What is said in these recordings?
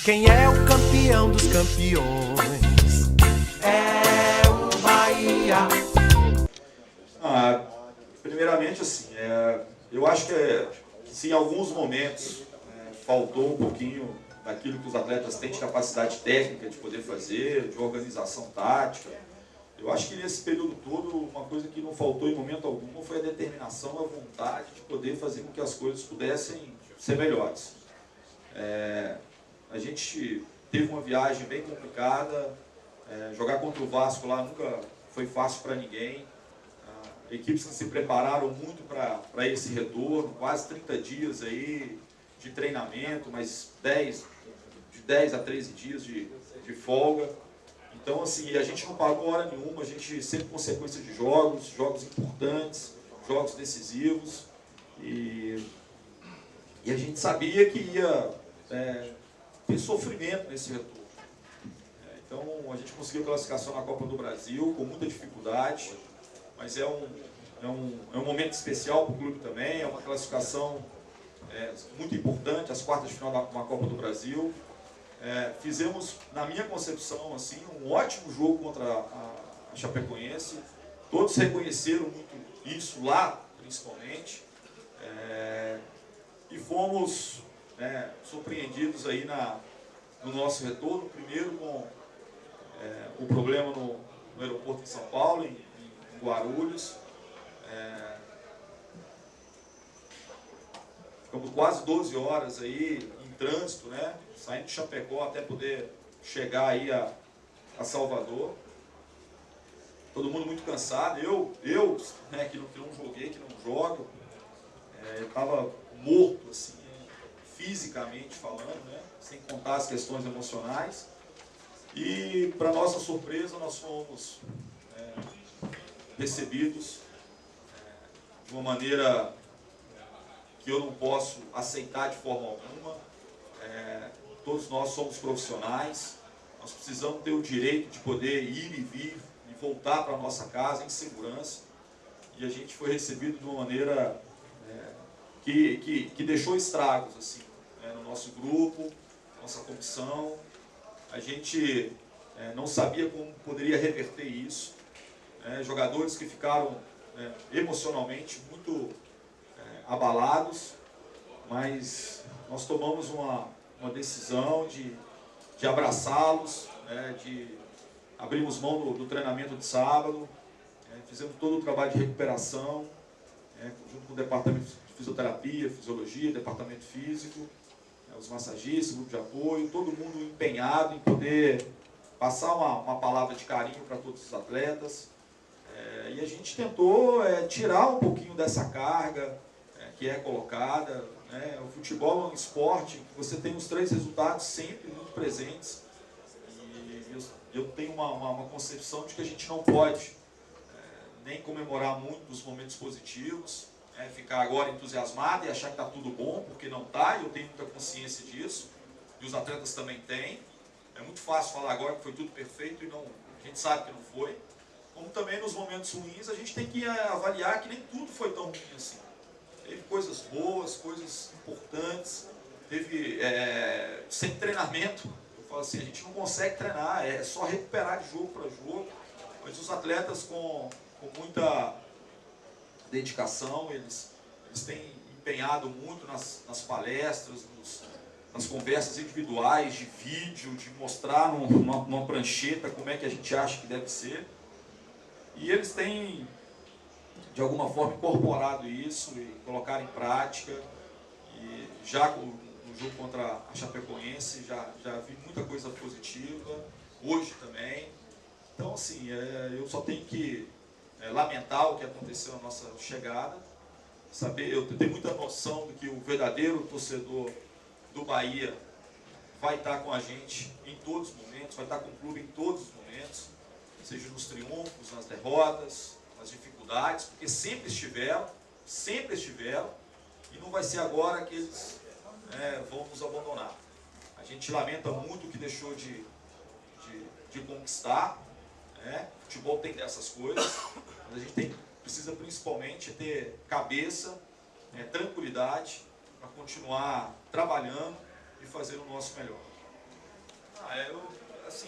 Quem é o campeão dos campeões? É o Bahia. Primeiramente, assim, eu acho que se em alguns momentos faltou um pouquinho daquilo que os atletas têm de capacidade técnica de poder fazer, de organização tática. Eu acho que nesse período todo, uma coisa que não faltou em momento algum foi a determinação, a vontade de poder fazer com que as coisas pudessem ser melhores. A gente teve uma viagem bem complicada, jogar contra o Vasco lá nunca foi fácil para ninguém. Equipes que se prepararam muito para esse retorno, quase 30 dias aí de treinamento, mas de 10 a 13 dias de folga. Então, assim, a gente não parou hora nenhuma, a gente sempre com sequência de jogos importantes, jogos decisivos, e a gente sabia que ia ter sofrimento nesse retorno. Então, a gente conseguiu classificação na Copa do Brasil com muita dificuldade, mas é um momento especial para o clube também, é uma classificação muito importante, as quartas de final da Copa do Brasil. Fizemos, na minha concepção, assim, um ótimo jogo contra a Chapecoense. Todos reconheceram muito isso lá, principalmente. E fomos surpreendidos aí no nosso retorno, primeiro com o problema no aeroporto de São Paulo, em Guarulhos. Ficamos quase 12 horas aí em trânsito, saindo de Chapecó até poder chegar aí a Salvador. Todo mundo muito cansado. Eu que não joguei, que não jogo, estava morto, assim, fisicamente falando, sem contar as questões emocionais. E, para nossa surpresa, nós fomos recebidos de uma maneira que eu não posso aceitar de forma alguma. Todos nós somos profissionais, nós precisamos ter o direito de poder ir e vir e voltar para a nossa casa em segurança. E a gente foi recebido de uma maneira que deixou estragos assim, no nosso grupo, nossa comissão. A gente não sabia como poderia reverter isso. Jogadores que ficaram emocionalmente muito abalados, mas nós tomamos uma decisão de abraçá-los, de abrirmos mão do treinamento de sábado, fizemos todo o trabalho de recuperação, junto com o departamento de fisioterapia, fisiologia, departamento físico, os massagistas, grupo de apoio, todo mundo empenhado em poder passar uma palavra de carinho para todos os atletas. E a gente tentou tirar um pouquinho dessa carga que é colocada. O futebol é um esporte que você tem os 3 resultados sempre muito presentes. E eu tenho uma concepção de que a gente não pode nem comemorar muito os momentos positivos, ficar agora entusiasmado e achar que está tudo bom, porque não está, e eu tenho muita consciência disso, e os atletas também têm. É muito fácil falar agora que foi tudo perfeito, e não, a gente sabe que não foi. Como também nos momentos ruins, a gente tem que avaliar que nem tudo foi tão ruim assim. Teve coisas boas, coisas importantes, teve sem treinamento. Eu falo assim, a gente não consegue treinar, é só recuperar de jogo para jogo, mas os atletas com muita dedicação, eles têm empenhado muito nas palestras, nas conversas individuais, de vídeo, de mostrar numa prancheta como é que a gente acha que deve ser. E eles têm, de alguma forma, incorporado isso e colocado em prática. E já no jogo contra a Chapecoense, já vi muita coisa positiva, hoje também. Então, assim, eu só tenho que lamentar o que aconteceu na nossa chegada, eu tenho muita noção de que o verdadeiro torcedor do Bahia vai estar com a gente em todos os momentos, vai estar com o clube em todos os momentos, seja nos triunfos, nas derrotas, nas dificuldades, porque sempre estiveram, e não vai ser agora que eles vão nos abandonar. A gente lamenta muito o que deixou de conquistar. O futebol tem dessas coisas, mas a gente precisa principalmente ter cabeça, tranquilidade, para continuar trabalhando e fazer o nosso melhor. Assim,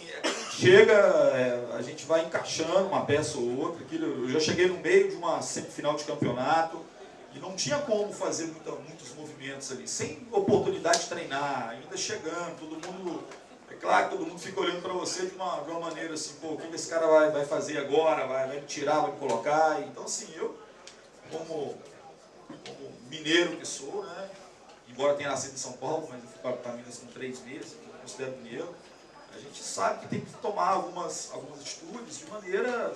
chega, a gente vai encaixando uma peça ou outra. Eu já cheguei no meio de uma semifinal de campeonato e não tinha como fazer muitos movimentos ali, sem oportunidade de treinar, ainda chegando, todo mundo... É claro que todo mundo fica olhando para você de uma maneira assim, pô, o que esse cara vai fazer agora, vai me tirar, vai me colocar. Então, assim, eu, como mineiro que sou, né, embora tenha nascido em São Paulo, mas eu fui para Minas com 3 meses, eu considero mineiro, a gente sabe que tem que tomar algumas atitudes de maneira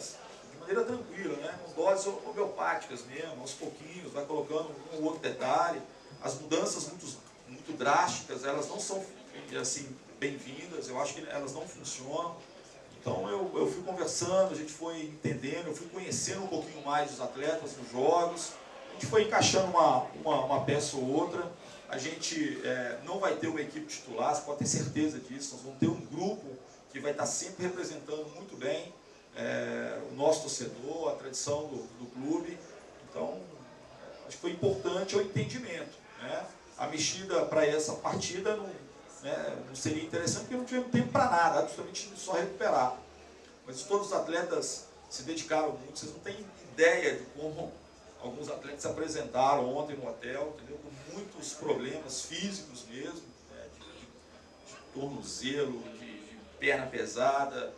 tranquila, né, com doses homeopáticas mesmo, aos pouquinhos, vai colocando um ou outro detalhe. As mudanças muito drásticas, elas não são assim, bem-vindas, eu acho que elas não funcionam. Então eu fui conversando, a gente foi entendendo, eu fui conhecendo um pouquinho mais os atletas nos jogos, a gente foi encaixando uma peça ou outra. A gente não vai ter uma equipe titular, você pode ter certeza disso, nós vamos ter um grupo que vai estar sempre representando muito bem o nosso torcedor, a tradição do clube. Então, acho que foi importante o entendimento, né? A mexida para essa partida não seria interessante, porque não tivemos tempo para nada, absolutamente só recuperar. Mas todos os atletas se dedicaram muito, vocês não têm ideia de como alguns atletas se apresentaram ontem no hotel, entendeu? Com muitos problemas físicos mesmo, né? de tornozelo, de perna pesada,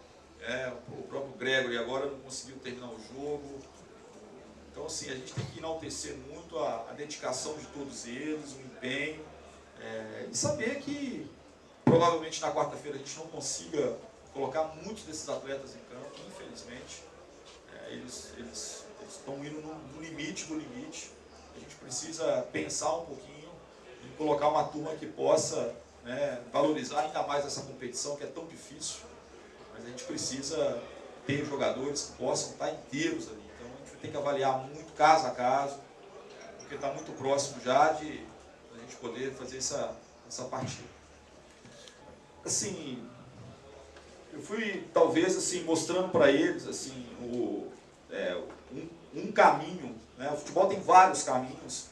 o próprio Gregory agora não conseguiu terminar o jogo. Então, assim, a gente tem que enaltecer muito a dedicação de todos eles, o empenho, e saber que provavelmente na quarta-feira a gente não consiga colocar muitos desses atletas em campo, infelizmente. Eles estão indo no limite do limite. A gente precisa pensar um pouquinho e colocar uma turma que possa, né, valorizar ainda mais essa competição que é tão difícil. Mas a gente precisa ter jogadores que possam estar inteiros ali. Então a gente tem que avaliar muito caso a caso, porque está muito próximo já de a gente poder fazer essa partida. Assim, eu fui talvez assim mostrando para eles assim um caminho, né? O futebol tem vários caminhos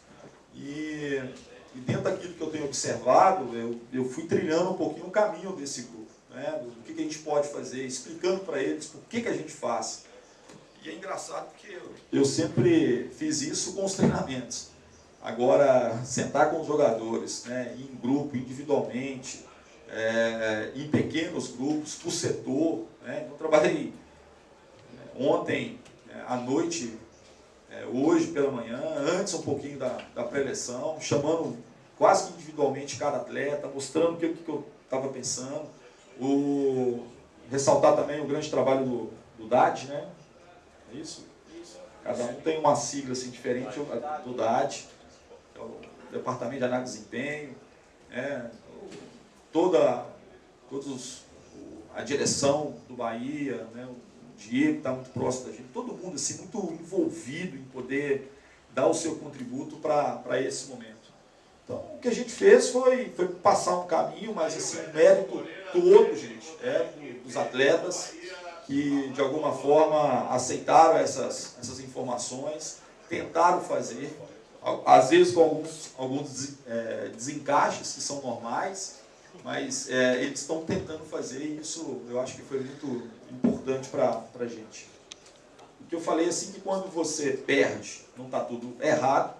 e dentro daquilo que eu tenho observado, eu fui trilhando um pouquinho o caminho desse grupo, né? Do que a gente pode fazer, explicando para eles por que a gente faz. E é engraçado porque eu sempre fiz isso com os treinamentos. Agora, sentar com os jogadores, né, em grupo, individualmente, em pequenos grupos, por setor, né? Eu trabalhei ontem à noite, hoje pela manhã, antes um pouquinho da pré-eleção, chamando quase que individualmente cada atleta, mostrando o que eu estava pensando. Ressaltar também o grande trabalho do DAD, né? É isso? Cada um tem uma sigla assim, diferente do DAD, é o Departamento de Análise de Desempenho, a direção do Bahia, né? O Diego está muito próximo da gente, todo mundo assim, muito envolvido em poder dar o seu contributo para esse momento. Então, o que a gente fez foi passar um caminho, mas assim, o mérito todo, gente, dos atletas que, de alguma forma, aceitaram essas informações, tentaram fazer, às vezes com alguns desencaixes que são normais, mas eles estão tentando fazer e isso eu acho que foi muito importante para a gente. O que eu falei assim, que quando você perde, não está tudo errado,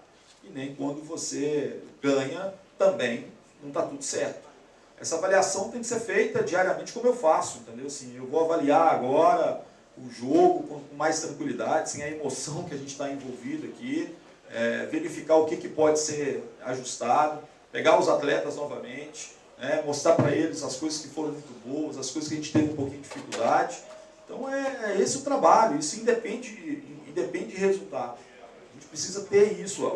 e nem quando você ganha, também não está tudo certo. Essa avaliação tem que ser feita diariamente como eu faço, entendeu? Assim, eu vou avaliar agora o jogo com mais tranquilidade, sem a emoção que a gente está envolvido aqui, verificar o que pode ser ajustado, pegar os atletas novamente, mostrar para eles as coisas que foram muito boas, as coisas que a gente teve um pouquinho de dificuldade. Então é esse o trabalho, isso independe de resultado. A gente precisa ter isso.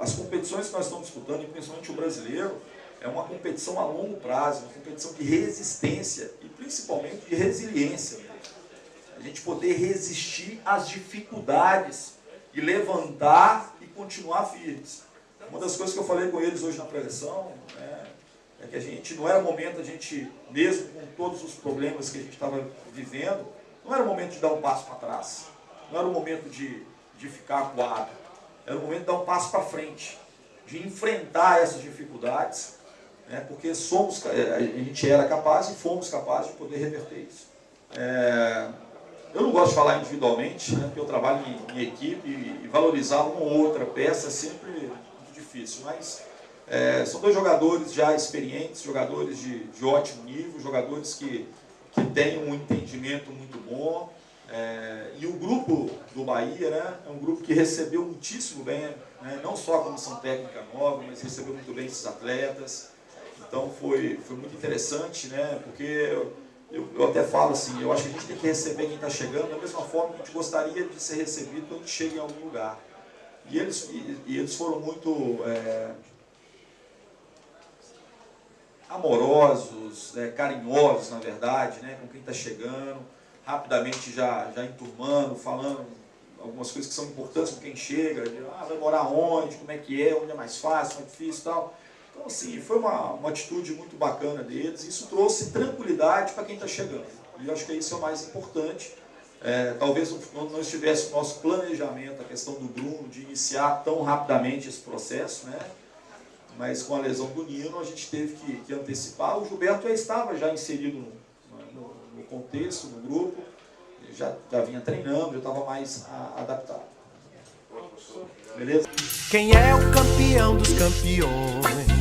As competições que nós estamos disputando, e principalmente o brasileiro, é uma competição a longo prazo, uma competição de resistência e principalmente de resiliência. A gente poder resistir às dificuldades e levantar e continuar firmes. Uma das coisas que eu falei com eles hoje na pré-eleção é que a gente, não era momento, a gente, mesmo com todos os problemas que a gente estava vivendo, não era o momento de dar um passo para trás, não era o momento de ficar acuado, era o momento de dar um passo para frente, de enfrentar essas dificuldades né, porque a gente era capaz e fomos capazes de poder reverter isso. Eu não gosto de falar individualmente, né, porque eu trabalho em equipe e valorizar uma ou outra peça é sempre muito difícil, mas são dois jogadores já experientes, jogadores de ótimo nível, jogadores que têm um entendimento muito bom, e o grupo do Bahia, né, é um grupo que recebeu muitíssimo bem, né, não só a comissão técnica nova, mas recebeu muito bem esses atletas. Então foi muito interessante, né, porque eu até falo assim, eu acho que a gente tem que receber quem está chegando da mesma forma que a gente gostaria de ser recebido quando a gente chega em algum lugar. E eles foram muito amorosos, carinhosos, na verdade, né, com quem está chegando, rapidamente já enturmando, falando algumas coisas que são importantes com quem chega, vai morar onde, como é que é, onde é mais fácil, onde é difícil e tal. Então, assim, foi uma atitude muito bacana deles, e isso trouxe tranquilidade para quem está chegando. E eu acho que isso é o mais importante. Talvez não estivesse no nosso planejamento a questão do Bruno, de iniciar tão rapidamente esse processo, né? Mas com a lesão do Nino, a gente teve que antecipar. O Gilberto já estava inserido no contexto, no grupo, já vinha treinando, já estava mais adaptado. Beleza? Quem é o campeão dos campeões?